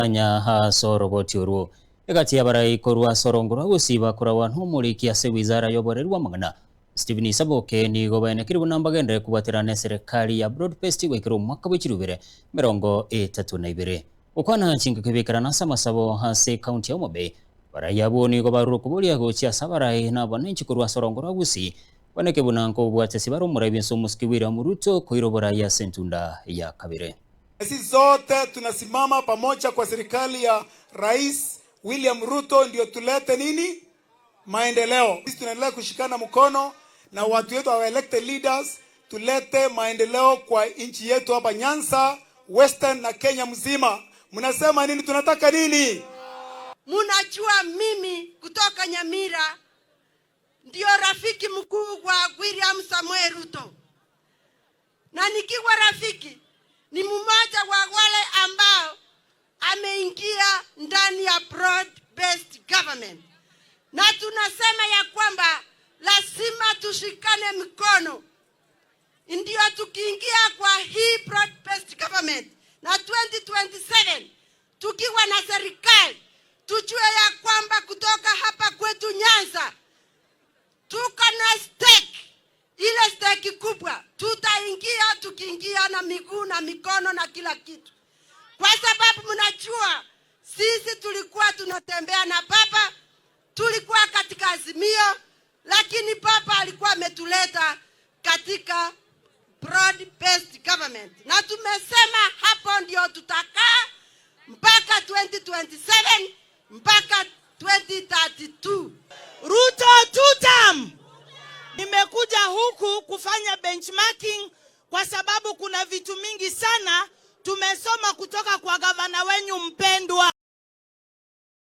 nya ha soroboti oruo egati yabarai korwa sorongora gusiba kurawa ntumuriki ase wizara yoborerwa magana Stephen Isaboke ni gobaine kiribu nambagende kubaterana serikali ya Broadbest gwekero mwaka w'ikirubire 32 ukwana nchinga kibikara na samasabo hase county ya Mobe barayabo ni gobaru kubulia gochia sabarai na banenchi korwa sorongora gusi baneke bunanko bwatesi baro murabinso muskiwira muruto koirobora ya sentunda ya kabire. Sisi zote tunasimama pamoja kwa serikali ya Rais William Ruto ndio tulete nini? Maendeleo. Sisi tunaendelea kushikana mkono na watu wetu wa elected leaders tulete maendeleo kwa nchi yetu hapa Nyanza, Western na Kenya mzima. Mnasema nini? Tunataka nini? Munajua mimi kutoka Nyamira ndio rafiki mkuu wa William Samoei Ruto. Na nikiwa rafiki ni mmoja wa wale ambao ameingia ndani ya broad-based government. Na tunasema ya kwamba lazima tushikane mikono ndio tukiingia kwa hii broad-based government na 2027 tukiwa na serikali tujue ya kwamba kutoka hapa kwetu Nyanza tuko na stake, ile stake kubwa tutaingia tukiingia na miguu na mikono na kila kitu, kwa sababu mnajua sisi tulikuwa tunatembea na baba, tulikuwa katika Azimio, lakini baba alikuwa ametuleta katika broad-based government, na tumesema hapo ndio tutakaa mpaka 2027 mpaka 2032. Ruto tutam. Nimekuja huku kufanya benchmarking kwa sababu kuna vitu mingi sana tumesoma kutoka kwa gavana wenyu mpendwa.